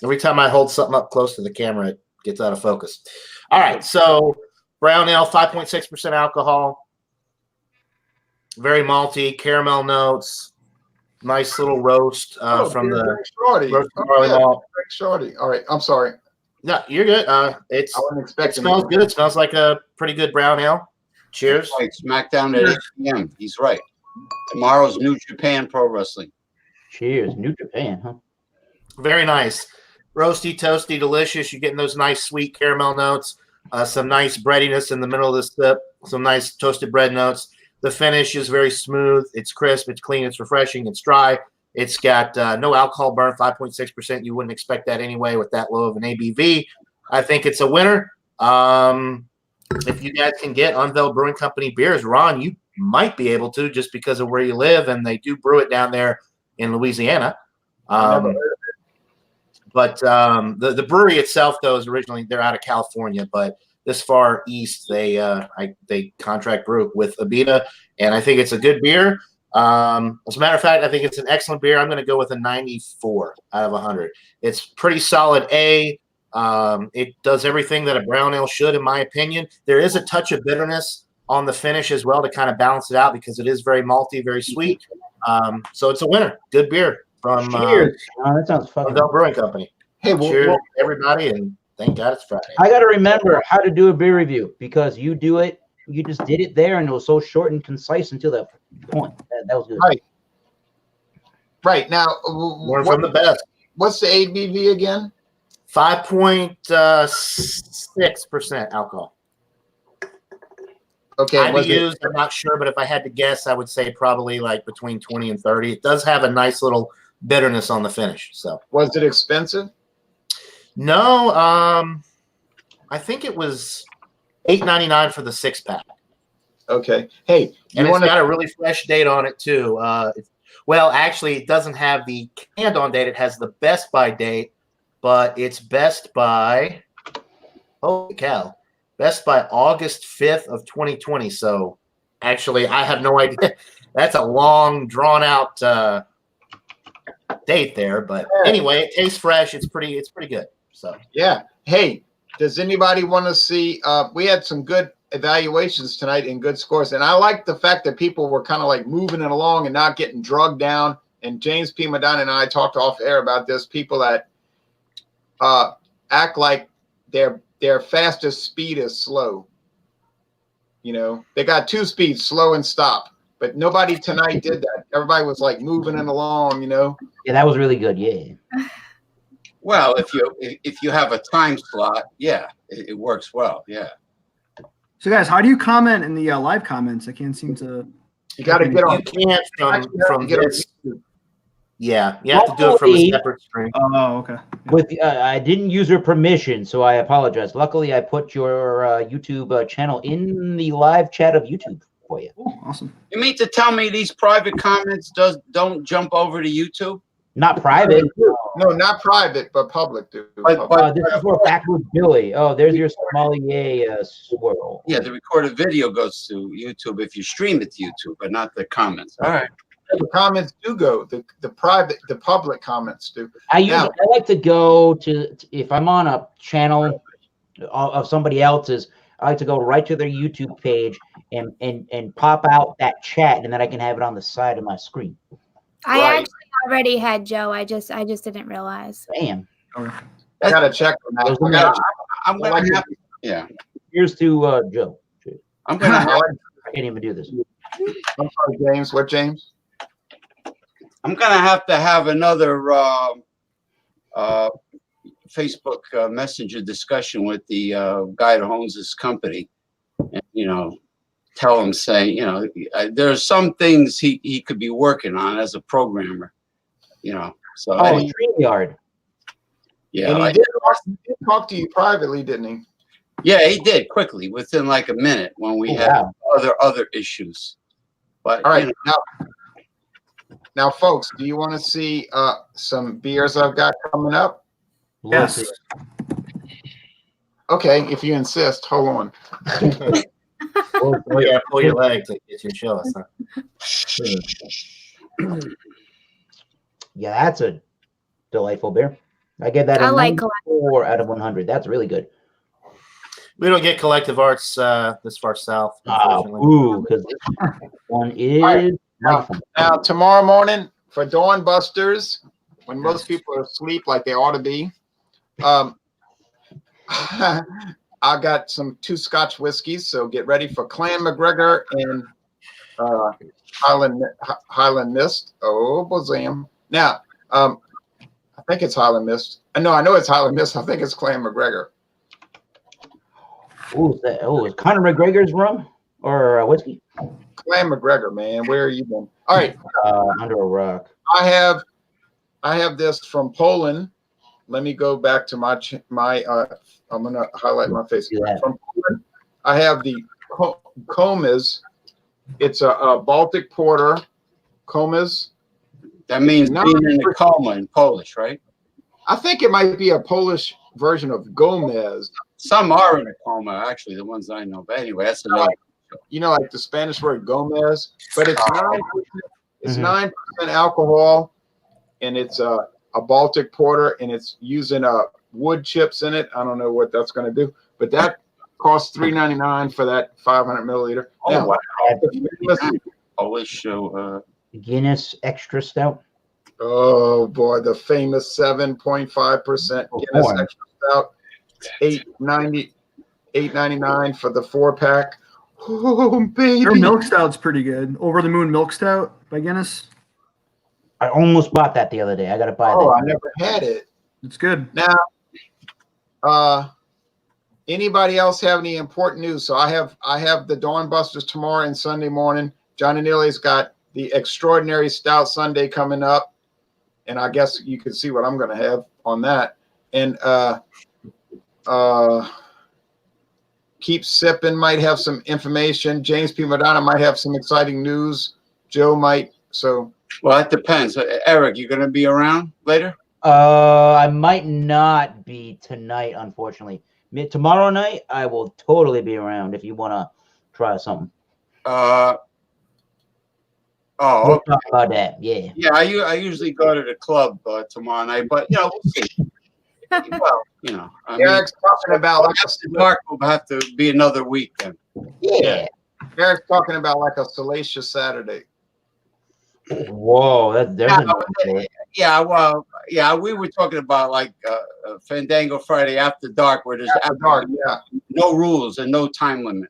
every time I hold something up close to the camera, it gets out of focus. All right, so brown ale, 5.6% alcohol, very malty, caramel notes, nice little roast from the Shorty. roast barley malt. Shorty. All right, I'm sorry. No, you're good. I wasn't It expecting. smells good. It smells like a pretty good brown ale. Cheers. Right, SmackDown at 8 p.m. He's right. Tomorrow's New Japan Pro Wrestling. Cheers. New Japan, huh? Very nice. Roasty, toasty, delicious. You're getting those nice sweet caramel notes, some nice breadiness in the middle of the sip, some nice toasted bread notes. The finish is very smooth. It's crisp. It's clean. It's refreshing. It's dry. It's got no alcohol burn, 5.6%. You wouldn't expect that anyway with that low of an ABV. I think it's a winner. If you guys can get Unveiled Brewing Company beers, Ron, you might be able to just because of where you live, and they do brew it down there in Louisiana. But the brewery itself, though, is originally they're out of California, but this far east they contract brew with Abita, and I think it's a good beer. As a matter of fact, I think it's an excellent beer. I'm going to go with a 94 out of 100. It's pretty solid A. It does everything that a brown ale should, in my opinion. There is a touch of bitterness on the finish as well to kind of balance it out because it is very malty, very sweet. So it's a winner. Good beer from Cheers. That sounds fucking Unveiled Brewing Company. Hey, cheers, everybody, and thank God it's Friday. I got to remember how to do a beer review because you do it. You just did it there, and it was so short and concise until that point. That was good. Right now, One from the best. What's the ABV again? 5.6% alcohol. Okay, IBUs, I'm not sure, but if I had to guess, I would say probably like between 20 and 30. It does have a nice little bitterness on the finish. So was it expensive? No, I think it was $8.99 for the 6-pack. Okay. Hey, and it's got a really fresh date on it too. Well, actually, it doesn't have the canned on date. It has the Best By date, but it's Best By. Holy cow! Best By August 5th of 2020. So, actually, I have no idea. That's a long, drawn out date there. But anyway, it tastes fresh. It's pretty good. So yeah. Hey, does anybody want to see? We had some good evaluations tonight and good scores, and I like the fact that people were kind of like moving it along and not getting drugged down. And James P. Madonna and I talked off air about this. People that act like their fastest speed is slow. You know, they got 2 speeds, slow and stop. But nobody tonight did that. Everybody was like moving it along. You know. Yeah, that was really good. Yeah. Well, if you have a time slot, yeah, it works well. Yeah. So, guys, how do you comment in the live comments? I can't seem to. You got to get on. You can't from get on this. YouTube. Yeah, you have to do it from a Luckily- separate screen. Oh, okay. With I didn't use your permission, so I apologize. Luckily, I put your YouTube channel in the live chat of YouTube for you. Oh, awesome. You mean to tell me these private comments don't jump over to YouTube? Not private. No, not private, but public, dude. But- This is for Backwoods Billy. Oh, there's your sommelier swirl. Yeah, the recorded video goes to YouTube if you stream it to YouTube, but not the comments. All right. The comments do go. The public comments do. I Now- like to go to if I'm on a channel of somebody else's. I like to go right to their YouTube page and pop out that chat, and then I can have it on the side of my screen. I Right. actually already had Joe. I just didn't realize. Bam. I gotta check on that. There's I gotta check. I'm I gonna like have, yeah. Here's to Joe. I'm gonna have, I can't even do this. I'm sorry, James. What, James? I'm gonna have to have another Facebook Messenger discussion with the guy that owns this company, and tell him, say, there are some things he could be working on as a programmer, So Oh, anyway, StreamYard. yeah, And I- he did talk to you privately, didn't he? yeah, he did quickly within like a minute when we Oh, had wow. other issues. But All right, now, folks, do you want to see some beers I've got coming up? Yes. Okay, if you insist. Hold on. Oh, yeah, pull your leg to get you to show us. Huh? Yeah, that's a delightful beer. I give that I a like 94 out of 100. That's really good. We don't get collective arts this far south. Ah, Unfortunately. ooh, because this one is right. wonderful. Now, tomorrow morning for Dawn Busters, when most people are asleep like they ought to be, I got two Scotch whiskeys, so get ready for Clan McGregor and Highland Mist. Oh, Bozam. Now, I think it's Highland Mist. No, I know it's Highland Mist. I think it's Clan McGregor. Ooh, is Conor McGregor's rum or whiskey? Clan McGregor, man. Where are you been? All right. Under a rock. I have this from Poland. Let me go back to my I'm gonna highlight my face. Yeah. From Poland, I have the Komis. It's a Baltic porter. Komis. that means No. being in a coma in Polish, right? I think it might be a Polish version of Gomez. Some are in a coma, actually, the ones I know. But anyway, that's another. Like the Spanish word Gomez, but it's 9%. It's Mhm. 9% alcohol, and it's a Baltic porter, and it's using wood chips in it. I don't know what that's going to do, but that costs $3.99 for that 500 milliliter. Oh, Now, wow. listen, Polish Guinness Extra Stout. oh boy, the famous 7.5% Guinness boy. Extra Stout, $8.99 for the 4-pack. Oh baby, Their milk stout's pretty good. Over the Moon Milk Stout by Guinness. I almost bought that the other day. I got to buy oh, I that. never had it. It's good. Now, anybody else have any important news? So I have the Dawn Busters tomorrow and Sunday morning. Johnny Neely's got the Extraordinary Stout Sunday coming up, and I guess you can see what I'm going to have on that. And Keep Sipping might have some information. James P. Madonna might have some exciting news. Joe might. So well, it depends. Eric, you going to be around later? I might not be tonight, unfortunately. Tomorrow night, I will totally be around if you want to try something. Oh, We'll okay. talk about that. Yeah. Yeah, I usually go to the club tomorrow night, but we'll see. Well, I mean, Eric's talking about like after dark will have to be another week then. Yeah. Eric's talking about like a salacious Saturday. Whoa, there's Yeah, a Yeah, well, yeah, we were talking about like Fandango Friday after dark, where there's After dark, yeah. no rules and no time limit.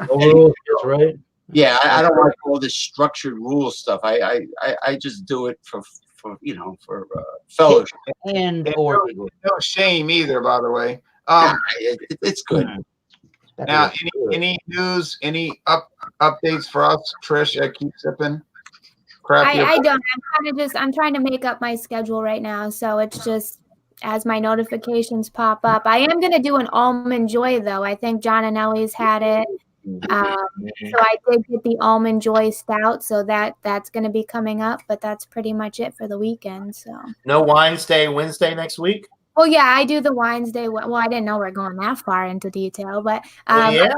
rules, that's right. Yeah, I don't like all this structured rule stuff. I just do it for fellowship. And And or no shame either, by the way. It's good. Now, any news, any updates for us, Trish, at Keep Sipping? I don't. I'm trying to make up my schedule right now. So it's just as my notifications pop up. I am going to do an almond joy, though. I think John and Ellie's had it. So I did get the almond joy stout. So that's going to be coming up. But that's pretty much it for the weekend. So No Wines Day Wednesday next week? well, yeah, I do the Wines Day. Well, I didn't know we're going that far into detail, but Yeah.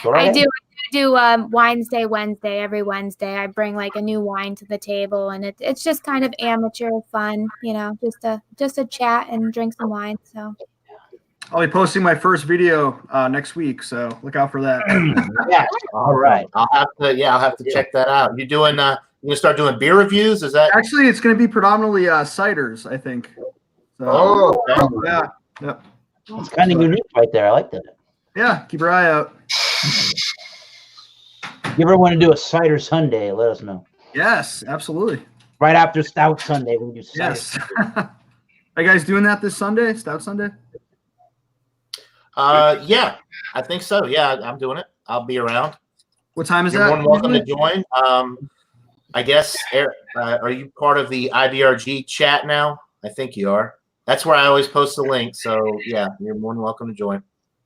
I do Wines Day Wednesday. Every Wednesday, I bring like a new wine to the table, and it's just kind of amateur fun, just a chat and drink some wine. So I'll be posting my first video next week, so look out for that. yeah, all right. I'll have to check that out. You doing? You gonna start doing beer reviews? Is that Actually, it's going to be predominantly ciders, I think. So, yeah, yep. It's kind of unique right there. I like that. Yeah, keep your eye out. If you ever want to do a cider Sunday, let us know. Yes, absolutely. Right after Stout Sunday, we can do cider. Yes. Are you guys doing that this Sunday, Stout Sunday? Yeah, I think so. Yeah, I'm doing it. I'll be around. What time is You're that? more than welcome to join. I guess, Eric, are you part of the IBRG chat now? I think you are. That's where I always post the link. So yeah, you're more than welcome to join.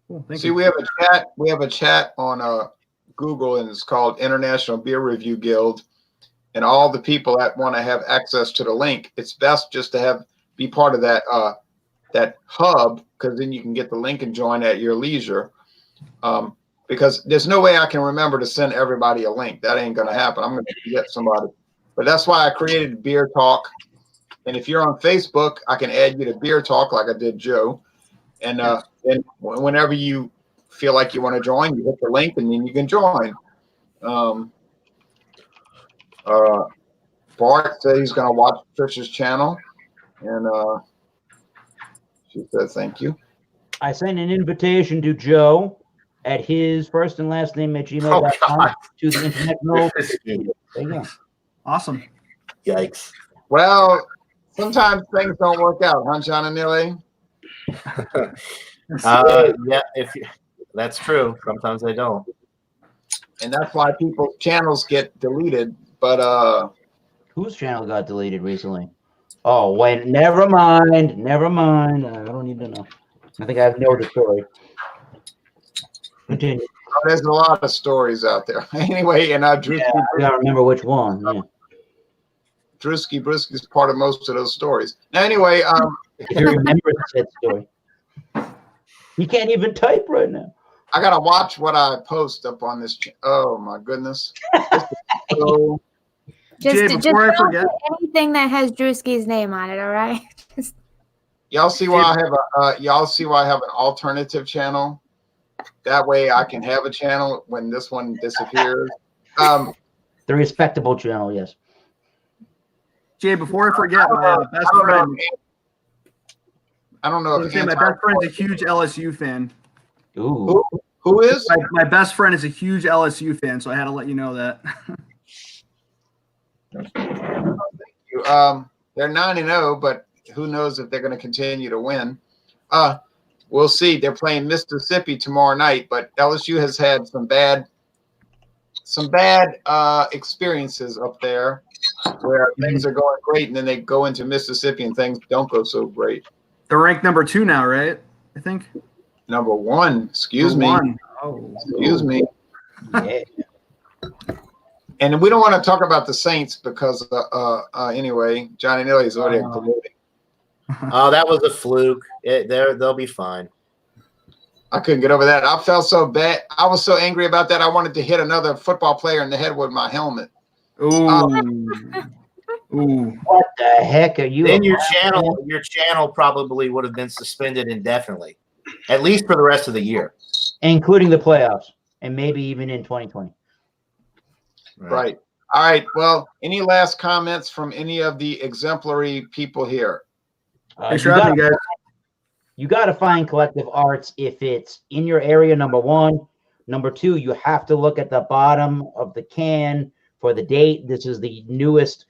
Cool, thank See, you. we have a chat. We have a chat on Google, and it's called International Beer Review Guild. And all the people that want to have access to the link, it's best just to be part of that hub, because then you can get the link and join at your leisure. Because there's no way I can remember to send everybody a link. That ain't gonna happen. I'm gonna forget somebody. But that's why I created Beer Talk. And if you're on Facebook, I can add you to Beer Talk like I did Joe. And then whenever you feel like you want to join, you hit the link and then you can join. Bart said he's going to watch Trish's channel. And she said thank you. I sent an invitation to Joe at his first and last name at gmail.com to the internet. There you go. Awesome. Yikes. Well, sometimes things don't work out, huh, John and Nilly? Yeah, that's true. Sometimes they don't. And that's why people's channels get deleted. But whose channel got deleted recently? Oh wait, never mind. Never mind. I don't need to know. I think I know the story. Continue. there's a lot of stories out there. Anyway, and Drewski, Yeah, I gotta remember which one. Yeah. Drewski Brewski's part of most of those stories. Now, anyway, If you remember that story, you can't even type right now. I gotta watch what I post up on this. Oh my goodness! So, Jay, Just before I don't forget- put anything that has Drewski's name on it. All right. y'all see why I have an alternative channel. That way, I can have a channel when this one disappears. The respectable channel, yes. Jay, before I forget, my best friend. I don't know if My best friend's a huge LSU fan. Ooh. Who is? My best friend is a huge LSU fan, so I had to let you know that. They're 9-0, but who knows if they're going to continue to win? We'll see. They're playing Mississippi tomorrow night, but LSU has had some bad experiences up there where things are going great, and then they go into Mississippi and things don't go so great. They're ranked number 2 now, right? I think. Number one, excuse me. Oh. Excuse me. Yeah. And we don't want to talk about the Saints because, anyway, Johnny Nilly is already promoting. Oh, that was a fluke. They'll be fine. I couldn't get over that. I felt so bad. I was so angry about that. I wanted to hit another football player in the head with my helmet. Ooh. Ooh. What the heck are you? Then your channel probably would have been suspended indefinitely, at least for the rest of the year. Including the playoffs, and maybe even in 2020. Right. All right. Well, any last comments from any of the exemplary people here? Thanks for having me, guys. You got to find Collective Arts if it's in your area, number one. Number two, you have to look at the bottom of the can for the date. This is the newest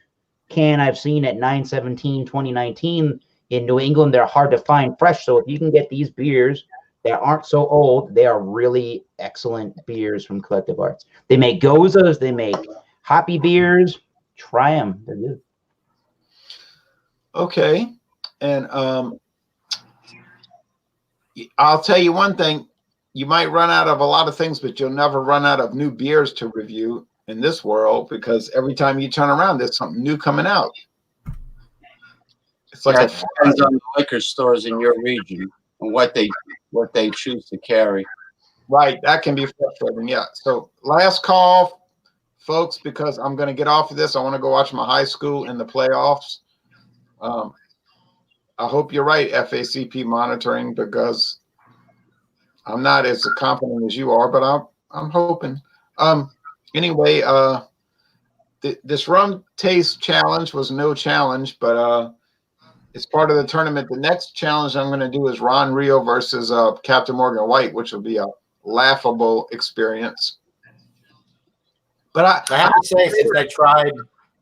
can I've seen at 9/17/2019 in New England. They're hard to find fresh. So if you can get these beers that aren't so old, they are really excellent beers from Collective Arts. They make gozas, they make hoppy beers. Try them. They're good. Okay. And I'll tell you one thing. You might run out of a lot of things, but you'll never run out of new beers to review in this world, because every time you turn around, there's something new coming out. It's like That depends on the liquor stores in your region and what they choose to carry. right. That can be frustrating. Yeah. So last call, folks, because I'm going to get off of this. I want to go watch my high school in the playoffs. I hope you're right, FACP monitoring, because I'm not as confident as you are, but I'm hoping. Anyway, this rum taste challenge was no challenge, but it's part of the tournament. The next challenge I'm going to do is Ron Rio versus Captain Morgan White, which will be a laughable experience. But I have to say, since I tried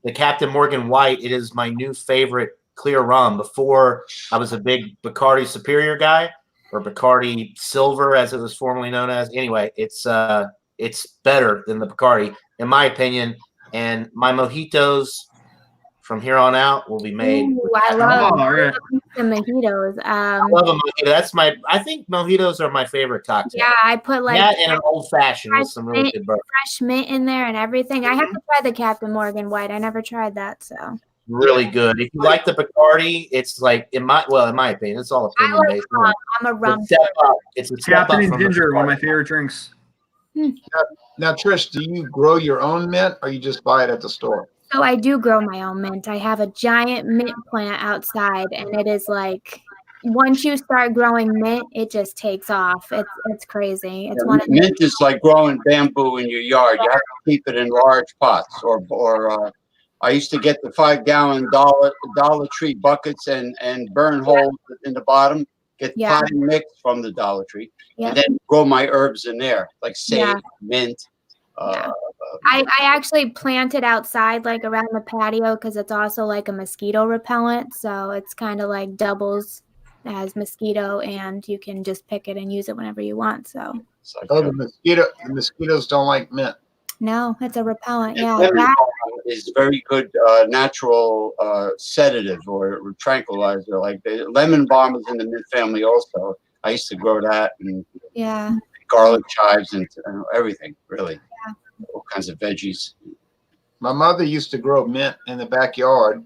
the Captain Morgan White, it is my new favorite clear rum. Before, I was a big Bacardi Superior guy, or Bacardi Silver, as it was formerly known as. Anyway, it's better than the Bacardi, in my opinion. And my mojitos from here on out will be made. Ooh, I love right. the mojitos. I love a mojito. I think mojitos are my favorite cocktail. Yeah, I put like That and an old fashioned with some really good bourbon. fresh mint in there and everything. I have to try the Captain Morgan White. I never tried that, so Really good. If you like the Bacardi, it's like in my opinion, it's all opinion based. I'm a rum. It's a step up Captain and from Ginger, the one of my Bacardi. favorite drinks. now, Trish, do you grow your own mint, or you just buy it at the store? So I do grow my own mint. I have a giant mint plant outside, and it is like once you start growing mint, it just takes off. It's crazy. It's one of the Mint is like growing bamboo in your yard. You have to keep it in large pots, or I used to get the 5-gallon Dollar Tree buckets and burn holes in the bottom. Get Yeah. potting mix from the Dollar Tree, Yeah. and then grow my herbs in there, like sage, Yeah. mint. Yeah. I actually plant it outside, like around the patio, because it's also like a mosquito repellent. So it's kind of like doubles as mosquito, and you can just pick it and use it whenever you want. So It's like, Oh, the mosquitoes don't like mint. no, it's a repellent. and Yeah, lemon that, balm is very good natural sedative or tranquilizer. Like the lemon balm is in the mint family also. I used to grow that, and yeah. garlic chives and everything, really. All kinds of veggies. My mother used to grow mint in the backyard,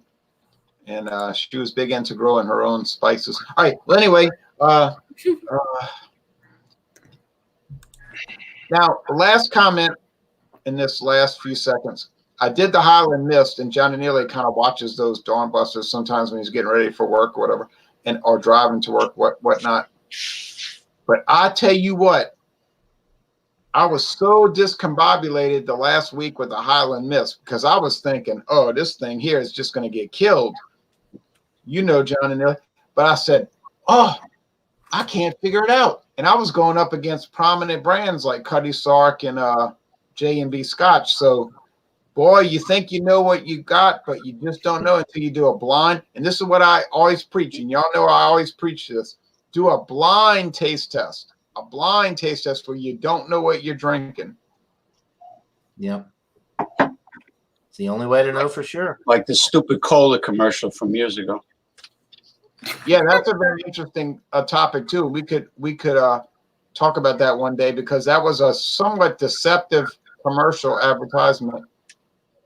and she was big into growing her own spices. All right. Well, anyway, now last comment in this last few seconds. I did the Highland Mist, and Johnny Neely kind of watches those Dawn Busters sometimes when he's getting ready for work or whatever, or driving to work, whatnot. But I tell you what, I was so discombobulated the last week with the Highland Mist, because I was thinking, oh, this thing here is just going to get killed. You know, John and Neil. But I said, oh, I can't figure it out. And I was going up against prominent brands like Cuddy Sark and J&B Scotch. So, boy, you think you know what you got, but you just don't know until you do a blind. And this is what I always preach. And y'all know I always preach this. Do a blind taste test. A blind taste test where you don't know what you're drinking. Yep. It's the only way to know for sure. Like the stupid cola commercial from years ago. Yeah, that's a very interesting topic too. We could talk about that one day, because that was a somewhat deceptive commercial advertisement.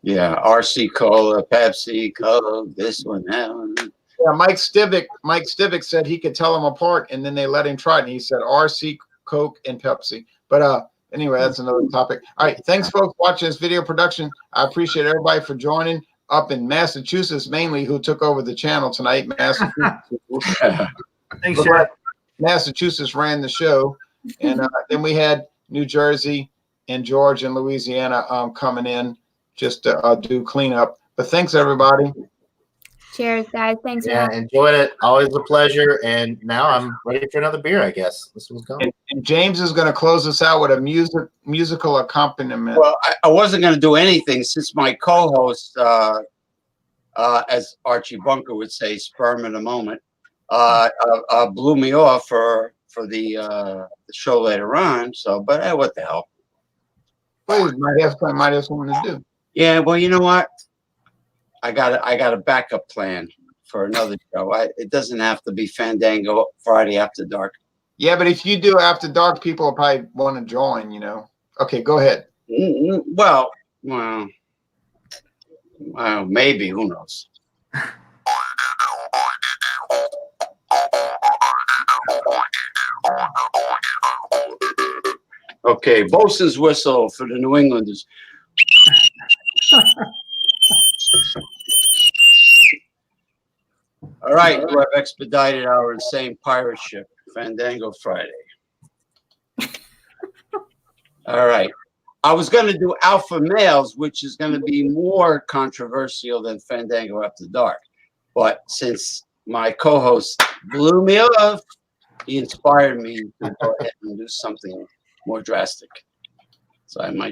Yeah, RC Cola, Pepsi, Coke, this one, that one. Yeah, Mike Stivic said he could tell them apart, and then they let him try it, and he said RC, Coke, and Pepsi. But anyway, that's another topic. All right, thanks, folks, watching this video production. I appreciate everybody for joining up in Massachusetts, mainly, who took over the channel tonight. Thanks, Chad. Massachusetts ran the show, and then we had New Jersey and Georgia and Louisiana coming in just to do cleanup. But thanks, everybody. Cheers, guys. Thanks. Yeah, enjoyed it. Always a pleasure. And now I'm ready for another beer, I guess. This one's going. And James is going to close us out with a musical accompaniment. Well, I wasn't going to do anything since my co-host as Archie Bunker would say, sperm in a moment, blew me off for the show later on. So, but what the hell? Well, you might have something to do. Yeah, well, you know what? I got a backup plan for another show. It doesn't have to be Fandango Friday After Dark. Yeah, but if you do After Dark, people will probably want to join, you know. Okay, go ahead. Well, maybe. Who knows? Okay, bosun's whistle for the New Englanders. All right, we have expedited our insane pirate ship, Fandango Friday. All right. I was going to do alpha males, which is going to be more controversial than Fandango After Dark. But since my co-host blew me off, he inspired me to go ahead and do something more drastic. So I might just